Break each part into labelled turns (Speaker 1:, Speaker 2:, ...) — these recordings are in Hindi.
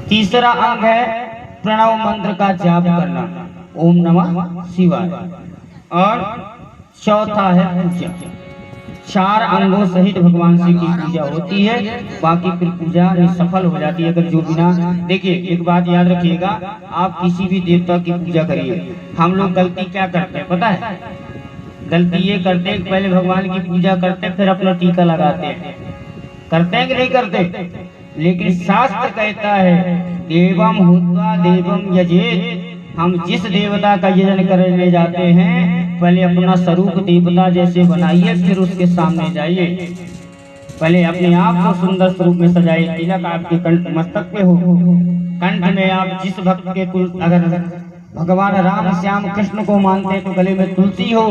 Speaker 1: तीसरा अंग है प्रणव मंत्र का जाप करना, ओम नमः शिवाय। और चौथा है पूजा। 4 अंगों सहित भगवान शिव की पूजा होती है, बाकी फिर पूजा सफल हो जाती है। अगर जो बिना, देखिए एक बात याद रखिएगा, आप किसी भी देवता की पूजा करिए, हम लोग गलती क्या करते हैं पता है? गलती ये करते हैं, पहले भगवान की पूजा करते हैं, फिर अपना टीका लगाते हैं। करते हैं कि नहीं करते? लेकिन शास्त्र कहता है देवम हुत्वा देवम यजेत, हम जिस देवता का यजन करने जाते हैं पहले अपना स्वरूप देवता जैसे बनाइए, फिर उसके सामने जाइए। पहले अपने आप को सुंदर स्वरूप में सजाइए। तिलक आपके कंठ मस्तक पे हो, कंठ में आप जिस भक्त के अगर भगवान राम श्याम कृष्ण को मानते हैं तो गले में तुलसी हो,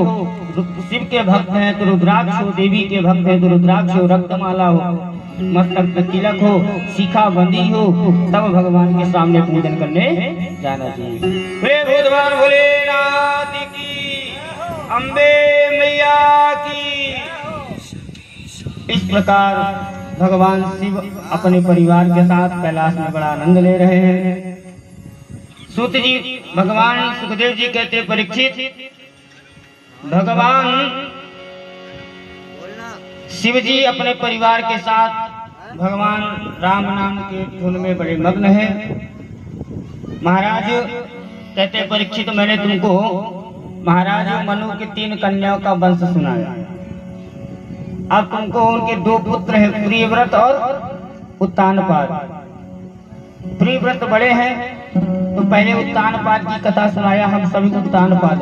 Speaker 1: शिव के भक्त हैं तो रुद्राक्ष हो, देवी के भक्त हैं तो रुद्राक्ष हो, रक्तमाला हो, मस्तक पे तिलक हो, शिखा बंदी हो, तब भगवान के सामने पूजन करने जाना चाहिए। भगवान भोलेनाथ की, अम्बे मैया की। इस प्रकार भगवान शिव अपने परिवार के साथ कैलाश में बड़ा आनंद ले रहे हैं। सूत जी, भगवान सुखदेव जी कहते परीक्षित, भगवान शिव जी अपने परिवार के साथ भगवान राम नाम के धुन में बड़े मग्न हैं। महाराज कहते परीक्षित, मैंने तुमको महाराज मनु की 3 कन्याओं का वंश सुनाया। अब तुमको उनके 2 पुत्र हैं, प्रियव्रत और उत्तानपाद। प्रियव्रत बड़े हैं तो पहले उत्तानपाद की कथा सुनाया। हम सभी उत्तानपाद,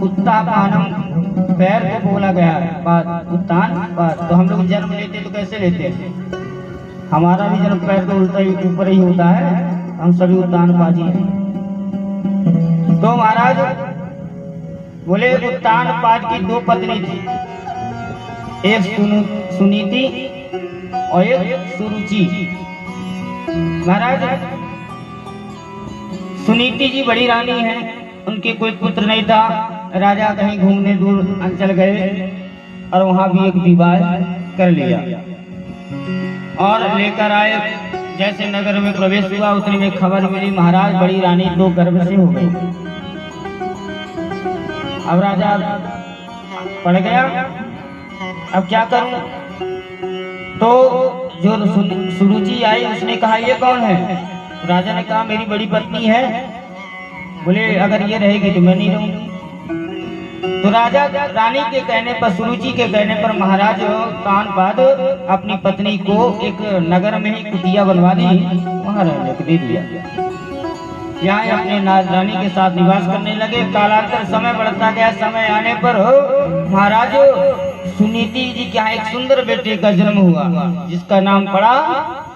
Speaker 1: उत्तापानम पैर को बोला गया है, बाद उत्तानपाद। तो हम लोग जन्म लेते तो कैसे लेते हैं? हमारा भी जन्म पैर तो उल्टा ही ऊपर ही होता है, हम सभी उत्तानपादी हैं। तो महाराज बोले उत्तानपाद की 2 पत्नी थी, एक सुनीति और एक सुरुचि। महाराज सुनीति जी बड़ी रानी हैं, उनके कोई पुत्र नहीं था। राजा कहीं घूमने दूर अंचल गए और वहां भी एक विवाह कर लिया और लेकर आए। जैसे नगर में प्रवेश हुआ उतने में खबर मिली, महाराज बड़ी रानी 2 गर्भ से हो गई। अब राजा पड़ गया, अब क्या करूं? तो जो सुरुचि आई उसने कहा ये कौन है? राजा ने कहा मेरी बड़ी पत्नी है। बोले अगर ये रहेगी तो मैं नहीं रहूंगी। तो राजा रानी के कहने पर, सुरुचि के कहने पर महाराज उत्तानपाद अपनी पत्नी को एक नगर में ही कुटिया बनवा दी, वहां रहने को दे दिया। यहाँ अपने रानी के साथ निवास करने लगे। कालांतर समय बढ़ता गया। समय आने पर महाराज सुनीति जी के यहाँ एक सुंदर बेटे का जन्म हुआ, जिसका नाम पड़ा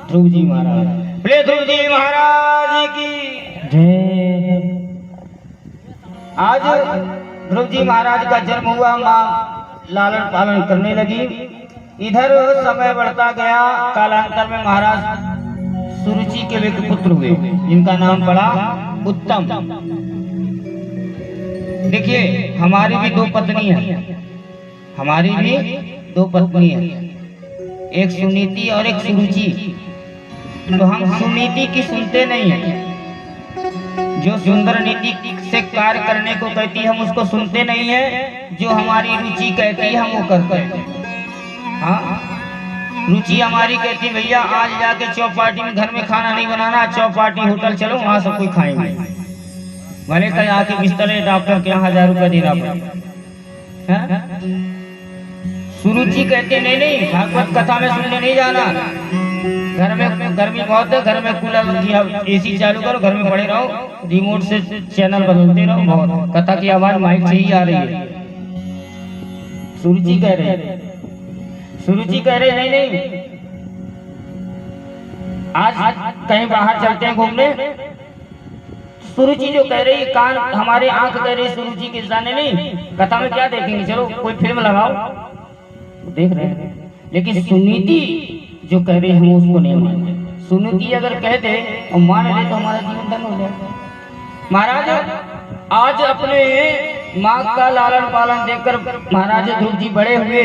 Speaker 1: ध्रुव जी महाराज। बोले ध्रुव जी महाराज की जय। आज ध्रुव जी महाराज का जन्म हुआ, माँ लालन पालन करने लगी। इधर समय बढ़ता गया। कालांतर में महाराज सुरुचि के एक पुत्र हुए, जिनका नाम पड़ा उत्तम। देखिए हमारी भी 2 पत्नी है, हमारी भी 2 पत्नी है, एक सुनीति और एक सुरुचि। तो हम सुनीति की सुनते नहीं है। जो सुंदर नीति से कार्य करने को कहती है हम उसको सुनते नहीं है। जो हमारी रुचि कहती है हम वो करते हैं। हाँ, रुचि हमारी कहती है भैया आज जाके चौपाटी में, घर में खाना नहीं बनाना, चौपाटी होटल चलो, वहां सब कोई खाएंगे। भले कहीं आके बिस्तर डॉक्टर के यहाँ 1000 रुपया देना पड़े। सुरुचि कहते नहीं नहीं, भागवत कथा में सुनने नहीं जाना। घर में गर्मी बहुत है, घर में कूलर एसी चालू करो, घर में पड़े रहो, रिमोट से चैनल बदलते रहो। बहुत कथा की आवाज माइक से ही आ रही है। सुरुचि कह रहे, सुरुचि कह रहे नहीं नहीं, आज कहीं बाहर चलते हैं घूमने। सुरुचि जो कह रही, कान हमारे आंख कह रही सुरुचि के जाने नहीं, कथा में क्या देखेंगे, चलो कोई फिल्म लगाओ, देख रहे हैं। लेकिन सुनीति जो कह रही हम उसको नहीं मानते। सुनीति अगर कह दे और मान ले तो हमारा जीवन धन्य हो जाए। महाराज आज अपने माँ का लालन पालन देखकर महाराज ध्रुव जी बड़े हुए।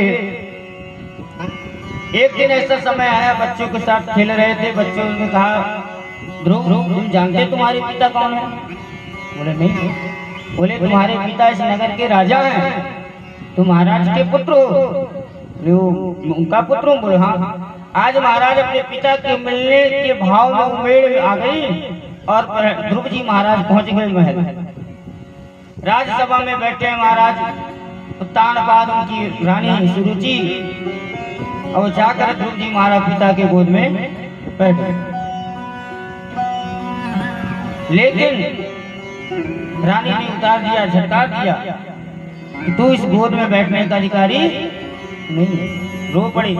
Speaker 1: एक दिन ऐसा समय आया, बच्चों के साथ खेल रहे थे। बच्चों ने कहा, ध्रुव तुम जानते तुम्हारे पिता कौन है? बोले नहीं। बोले तुम्हारे पिता इस नगर के राजा हैं, तुम महाराज के पुत्र हो। उनका पुत्र हूँ? बोले हाँ। आज महाराज अपने पिता के मिलने के भाव में उमेड़ आ गई और ध्रुव जी महाराज पहुंच गए महल। राजसभा में बैठे महाराज, उत्तानपाद उनकी रानी सुरुचि, और जाकर ध्रुव जी महाराज पिता के गोद में बैठे। लेकिन रानी ने उतार दिया, झटकार दिया कि तू इस गोद में बैठने का अधिकारी नहीं। रो पड़ी।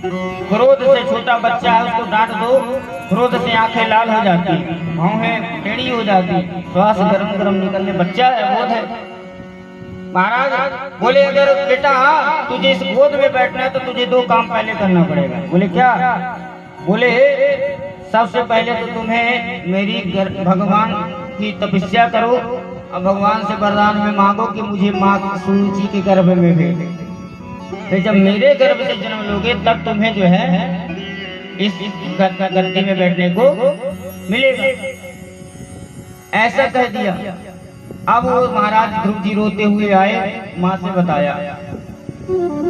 Speaker 1: क्रोध से छोटा बच्चा है, उसको डांट दो, क्रोध से आंखें लाल हो जाती, भौहें टेढ़ी हो जाती, श्वास गरम गरम निकलने, बच्चा है, बोध है। महाराज बोले अगर बेटा तुझे इस गोद में बैठना है तो तुझे दो काम पहले करना पड़ेगा। बोले क्या? बोले सबसे पहले तो तुम्हें मेरी भगवान की तपस्या करो और भगवान से वरदान में मांगो कि मुझे माँ सुरुचि के गर्भ में भेज। फिर जब मेरे गर्भ से जन्म लोगे तब तुम्हें जो है इस गद्दी में बैठने को मिलेगा। ऐसा कह दिया। अब वो महाराज ध्रुव जी रोते हुए आए, माँ से बताया।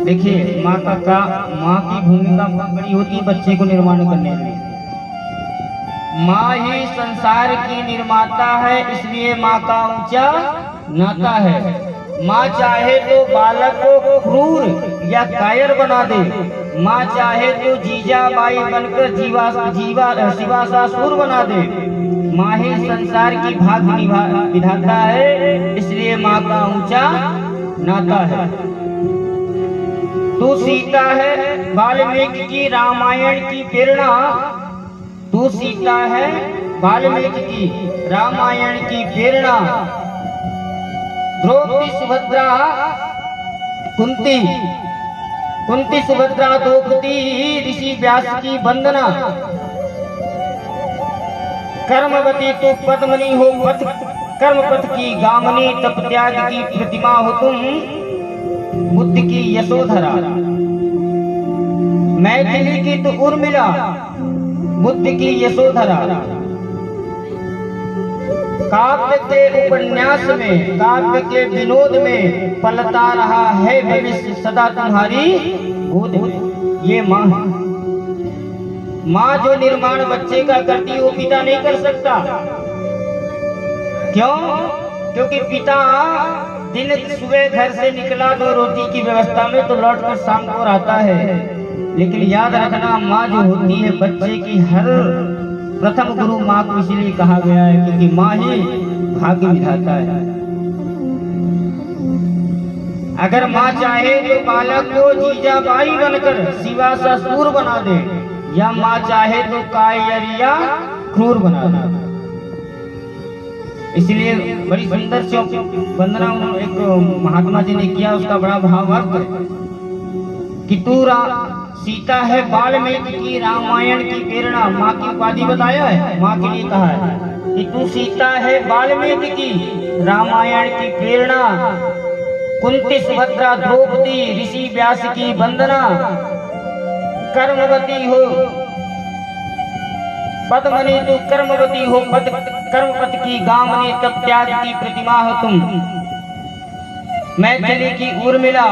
Speaker 1: देखिए माँ की भूमिका बहुत बड़ी होती है बच्चे को निर्माण करने में। माँ ही संसार की निर्माता है, इसलिए माँ का ऊंचा नाता है। माँ चाहे तो बालक को क्रूर या कायर बना दे, माँ चाहे तो जीजाबाई बनकर शिवासासुर बना दे। माँ ही संसार की भाग्य विधाता है, इसलिए माँ का ऊंचा नाता है। तू सीता है वाल्मीकि की रामायण की प्रेरणा, तू सीता है वाल्मीकि की रामायण की प्रेरणा। द्रौपदी सुभद्रा कुंती सुभद्रा द्रौपदी ऋषि व्यास की वंदना। कर्मवती तो पद्मनी हो पथ, कर्मपथ की गामनी, तप त्याग की प्रतिमा हो तुम, बुद्ध की यशोधरा। मैथिली की तो उर्मिला, बुद्ध की यशोधरा। काव्य के उपन्यास में, काव्य के विनोद में पलता रहा है भविष्य सदा तुम्हारी गोद में। ये माँ है। माँ जो निर्माण बच्चे का करती है वो पिता नहीं कर सकता। क्यों? क्योंकि पिता दिन सुबह घर से निकला दो रोटी की व्यवस्था में तो लौट कर शाम को आता है। लेकिन याद रखना माँ जो होती है बच्चे की हर प्रथम गुरु माँ को इसलिए कहा गया है क्योंकि माँ ही भाग्य विधाता है। अगर माँ चाहे तो बालक को जीजाबाई बनकर शिवासासुर बना दे, या माँ चाहे तो कायर या क्रूर बना दे। इसलिए बड़ी सुंदर सी वंदना एक महात्मा जी ने किया, उसका बड़ा भाव अर्थ है कि तू सीता है वाल्मीकि की रामायण की प्रेरणा। माँ की उपाधि बताया है, माँ के लिए कहा है कि तू सीता है वाल्मीकि की रामायण की प्रेरणा। कुंती सुभद्रा द्रौपदी ऋषि व्यास की वंदना। कर्मवती हो पद्मनी, तू कर्मवती हो कर्मपथ की गामनी, तप त्याग की प्रतिमा हो तुम। मैथिली की उर्मिला।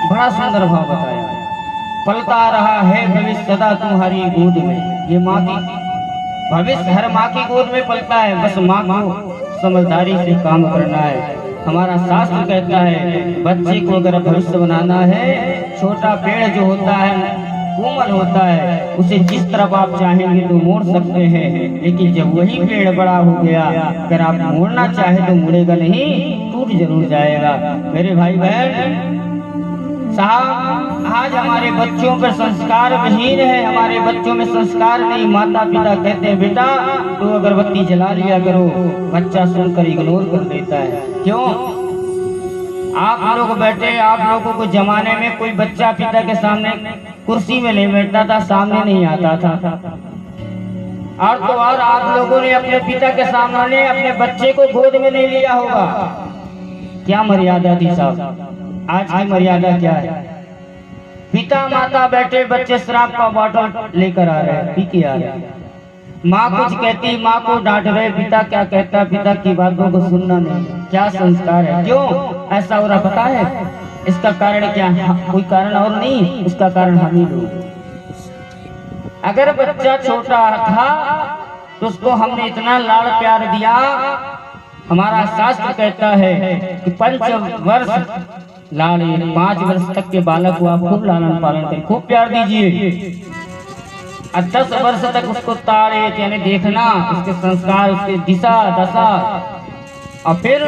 Speaker 1: बड़ा सुंदर भाव बताया। पलता रहा है भविष्य सदा तुम्हारी गोद में। ये माँ की भविष्य हर माँ की गोद में पलता है, बस माँ को समझदारी से काम करना है। हमारा शास्त्र कहता है बच्चे को अगर भविष्य बनाना है, छोटा पेड़ जो होता है कोमल होता है, उसे जिस तरफ आप चाहेंगे तो मोड़ सकते हैं, लेकिन जब वही पेड़ बड़ा हो गया अगर आप मोड़ना चाहे तो मुड़ेगा नहीं, टूट जरूर जाएगा। मेरे भाई बहन साहब, आज हमारे बच्चों पर संस्कार विहीन है, हमारे बच्चों में संस्कार नहीं। माता पिता कहते हैं बेटा तो अगरबत्ती जला लिया करो, बच्चा सुनकर इग्नोर कर देता है। क्यों? आप लोग बैठे, आप लोगों को जमाने में कोई बच्चा पिता के सामने कुर्सी में नहीं बैठता था, सामने नहीं आता था। और तो और आप लोगों ने अपने पिता के सामने अपने बच्चे को गोद में नहीं लिया होगा। क्या मर्यादा थी साहब? आज की मर्यादा क्या है? पिता माता बैठे, बच्चे शराब का बॉटल लेकर आ रहे हैं, पी के आ रहे हैं। माँ कुछ कहती, माँ को डांट रहे, पिता क्या कहता, पिता की बातों को सुनना नहीं। क्या संस्कार है, क्यों ऐसा हो रहा पता है? इसका कारण क्या है? कोई कारण और नहीं, इसका कारण हम ही लोग। अगर बच्चा छोटा था तो उसको हमने इतना लाड़ प्यार दिया, हमारा शास्त्र कहता है कि 5 वर्ष लाड़े, 5 वर्ष तक के बालक को आप खूब लालन पालन करें, खूब प्यार दीजिए। और 10 वर्ष तक उसको ताड़े यानी देखना, उसके संस्कार, उसकी दिशा दशा। और फिर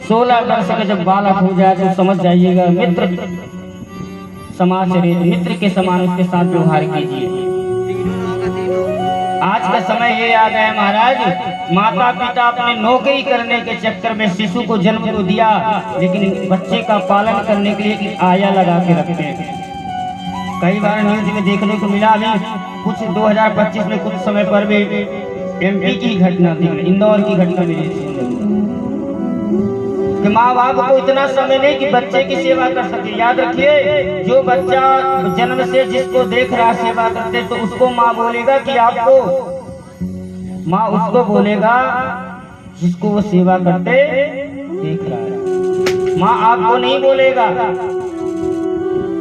Speaker 1: 16 वर्ष का जब बालक हो जाए तो समझ जाइएगा मित्र समाज से, मित्र के समान उसके साथ व्यवहार कीजिए। आज का समय ये आ गया महाराज, माता पिता अपने नौकरी करने के चक्कर में शिशु को जन्म तो दिया, लेकिन बच्चे का पालन करने के लिए एक आया लगा के रखते हैं। कई बार न्यूज में देखने को मिला, अभी कुछ 2025 में कुछ समय पर भी एमपी की घटना थी, इंदौर की घटना मिली कि माँ बाप को इतना समय नहीं कि बच्चे की सेवा कर सके। याद रखिए, जो बच्चा जन्म से जिसको देख रहा सेवा करते तो उसको माँ बोलेगा कि आपको, माँ उसको बोलेगा जिसको वो सेवा करते देख रहा है, माँ आपको नहीं बोलेगा।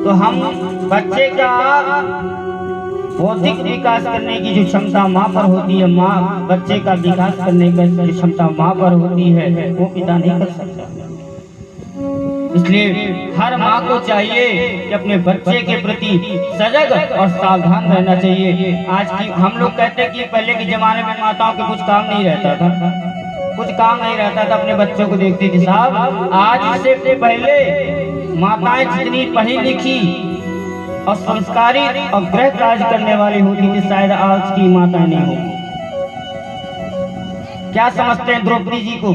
Speaker 1: तो हम बच्चे का बौद्धिक विकास करने की जो क्षमता माँ पर होती है, माँ बच्चे का विकास करने की जो क्षमता माँ पर होती है, वो पिता नहीं कर सकता। इसलिए हर माँ को चाहिए कि अपने बच्चे के प्रति सजग और सावधान रहना चाहिए। आज की हम लोग कहते हैं कि पहले के जमाने में माताओं के कुछ काम नहीं रहता था, कुछ काम नहीं रहता था, अपने बच्चों को देखती थी। साहब, आज से पहले माताएं जितनी पढ़ी लिखी और संस्कारित और गृह कार्य करने वाली होती थी, शायद आज की माताएं नहीं होगी। क्या समझते हैं द्रौपदी जी को,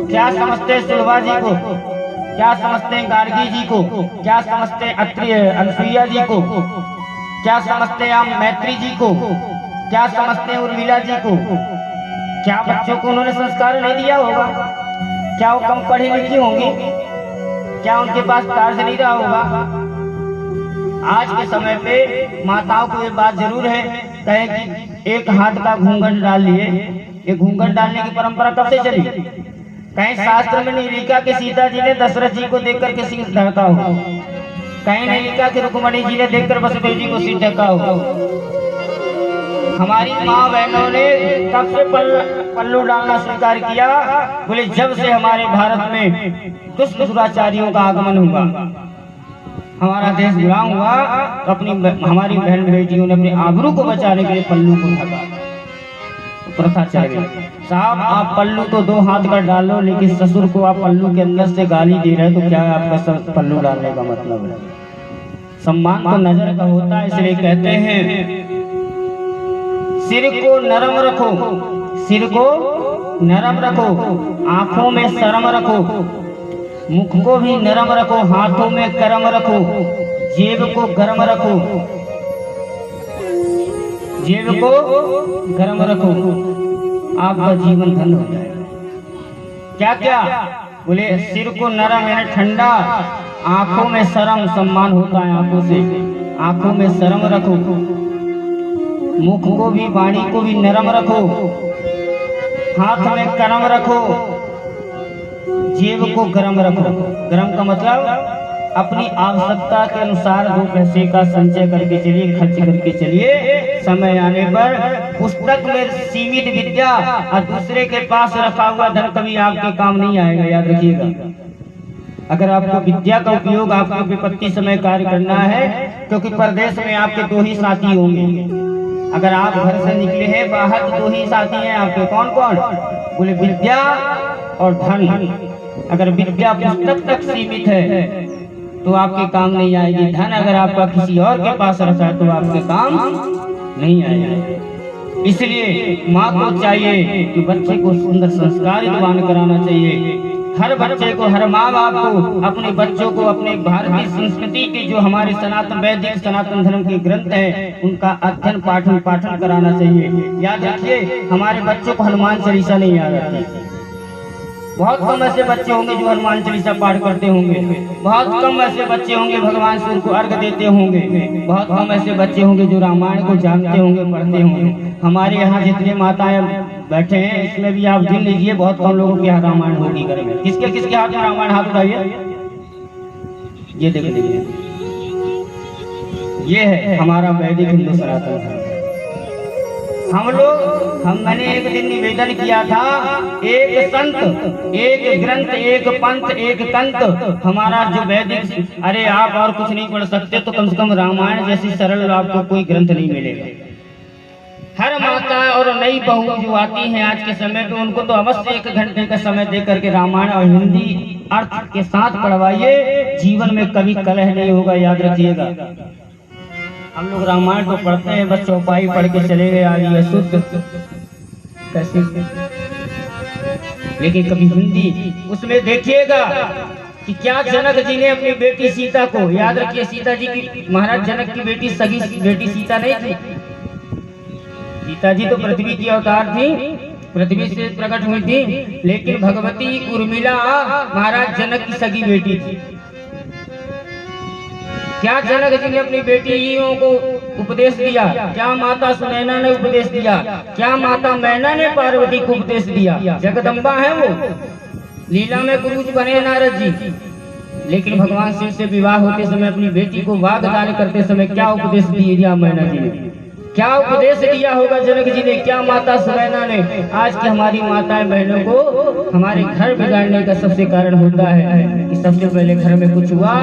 Speaker 1: क्या समझते हैं सुलभा जी को, क्या समझते हैं गार्गी जी को, क्या समझते हैं अनसुईया जी को, क्या समझते हैं हम मैत्री जी को, क्या समझते हैं उर्मिला जी को? क्या बच्चों को उन्होंने संस्कार नहीं दिया होगा? क्या वो कम पढ़ी लिखी होंगी? क्या उनके पास कार्य नहीं रहा होगा? आज के समय पे माताओं को ये बात जरूर है, कहे कि एक हाथ का घूंघट डाल लिए। ये घूंघट डालने की परंपरा कब से चली? कहीं शास्त्र में नहीं लिखा कि सीता जी ने दशरथ जी को देखकर के सिर ढका हो, कहीं नहीं लिखा कि रुक्मणी जी ने देखकर वसुदेव जी को सिर ढका हो। हमारी माँ बहनों ने कब से पल्लू डालना स्वीकार किया? बोले जब से हमारे भारत में दुष्ट दुराचारियों का आगमन हुआ, हमारा देश गुलाम हुआ, तो अपनी हमारी बहन बेटियों ने अपने आबरू को बचाने के लिए पल्लू को ढका, प्रथा चल गई। साहब, आप पल्लू तो 2 हाथ का डालो, लेकिन ससुर को आप पल्लू के अंदर से गाली दे रहे, तो क्या आपका पल्लू डालने का मतलब है? सम्मान तो नजर का होता है, इसलिए कहते हैं सिर को नरम रखो, सिर को नरम रखो, आंखों में शर्म रखो, मुख को भी नरम रखो, हाथों में कर्म रखो, जेब को गर्म रखो, जेब को गर्म रखो, आपका जीवन धन हो जाएगा। क्या क्या बोले? सिर को नरम यानी ठंडा, आंखों में शर्म, सम्मान होता है आंखों से, आंखों में शर्म रखो, मुख को भी वाणी को भी नरम रखो, हाथ में कर्म रखो, जेब को गरम रखो। गरम का मतलब अपनी आवश्यकता के अनुसार 2 पैसे का संचय करके चलिए, खर्च करके चलिए। समय आने पर पुस्तक में सीमित विद्या और दूसरे के पास रखा हुआ धन कभी आपके काम नहीं आएगा, याद रखिएगा। अगर आपको विद्या का उपयोग आपको विपत्ति समय कार्य करना है, क्योंकि परदेश में आपके 2 ही साथी होंगे। अगर आप घर से निकले हैं बाहर तो 2 ही साथी हैं आपके। कौन कौन? बोले विद्या और धन। अगर विद्या पुस्तक तक सीमित है तो आपके काम नहीं आएगी। धन अगर आपका किसी और के पास रखा है तो आपके काम नहीं आएगा। इसलिए माँ को चाहिए कि बच्चे को सुंदर संस्कारितवान कराना चाहिए। हर बच्चे को, हर माँ बाप को अपने बच्चों को अपने भारतीय संस्कृति के जो हमारे सनातन वैदिक सनातन धर्म के ग्रंथ हैं उनका अध्ययन पाठन कराना चाहिए। याद रखिए, हमारे बच्चों को हनुमान चालीसा नहीं याद आती, बहुत कम ऐसे बच्चे होंगे जो हनुमान चालीसा पाठ करते होंगे, बहुत कम ऐसे बच्चे होंगे भगवान सूर्य को अर्घ देते होंगे, बहुत कम ऐसे बच्चे होंगे जो रामायण को जानते होंगे, पढ़ते होंगे। हमारे यहाँ जितने माताएं बैठे हैं इसमें भी आप गिन लीजिए, बहुत कम लोगों के हाथ रामायण होगी घर में। किसके किसके हाथ में रामायण, हाथ उठाइए। ये देखिए, ये है हमारा वैदिक हिंदू सनातन धर्म। मैंने एक दिन निवेदन किया था, एक संत, एक ग्रंथ, एक पंथ, एक तंत्र, हमारा जो वैदिक, अरे आप और कुछ नहीं पढ़ सकते तो कम से कम रामायण जैसी सरल आपको कोई ग्रंथ नहीं मिलेगा। हर माता और नई बहू जो आती हैं आज के समय पे, उनको तो अवश्य 1 घंटे का समय दे करके रामायण और हिंदी अर्थ के साथ पढ़वाइए, जीवन में कभी कलह नहीं होगा, याद रखिएगा। हम लोग रामायण तो पढ़ते हैं, बस चौपाई पढ़ के चले गए, आज ये शुद्ध कैसे, लेकिन कभी हिंदी उसमें देखिएगा कि क्या जनक जी ने अपनी बेटी सीता को, याद रखिए सीता जी की, महाराज जनक की बेटी सगी बेटी सीता नहीं थी, सीता जी तो पृथ्वी की अवतार थी, पृथ्वी से प्रकट हुई थी, लेकिन भगवती उर्मिला महाराज जनक की सगी बेटी थी। क्या जनक जी ने अपनी बेटियों को उपदेश दिया, क्या माता सुनैना ने उपदेश दिया, क्या माता मैना ने पार्वती को उपदेश दिया, जगदम्बा है वो, लीला में गुरुज बने नारद जी, लेकिन भगवान शिव से विवाह होते समय अपनी बेटी को वागदान करते समय क्या उपदेश दिया मैना जी ने, क्या उपदेश दिया होगा जनक जी ने, क्या माता सुनैना ने। आज की हमारी माताएं बहनों को हमारे घर बिगाड़ने का सबसे कारण होता है कि सबसे पहले घर में कुछ हुआ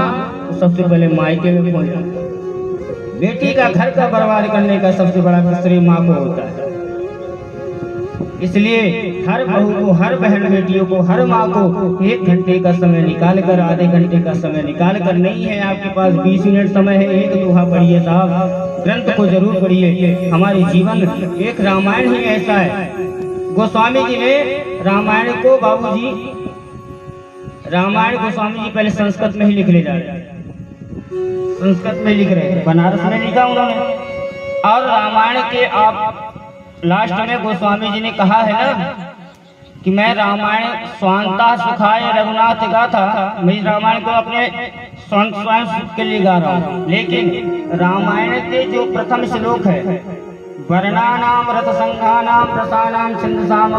Speaker 1: तो सबसे पहले मायके में पहुंचा। बेटी का घर का बर्बाद करने का सबसे बड़ा श्रेय माँ को होता है। इसलिए हर बहू को, हर बहन बेटियों को, हर माँ को 1 घंटे का समय निकाल कर, आधे घंटे का समय निकाल कर, नहीं है आपके पास 20 मिनट समय है, एक दोहा पढ़िए साहब, ग्रंथ को जरूर पढ़िए। हमारे जीवन एक रामायण ही ऐसा है। गोस्वामी जी ने रामायण को, बाबूजी रामायण गोस्वामी जी पहले संस्कृत में ही लिख ले जा रहे हैं, संस्कृत में लिख रहे हैं, बनारस में लिखा उन्होंने, और रामायण के आप लास्ट में गोस्वामी जी ने कहा है ना कि मैं रामायण स्वांता सुखाय रघुनाथ गाथा, मैं रामायण को अपने स्वयं सुख के लिए गा रहा हूँ, लेकिन रामायण के जो प्रथम श्लोक है, वर्णानाम रथ संघानाम रसानाम छंदसाम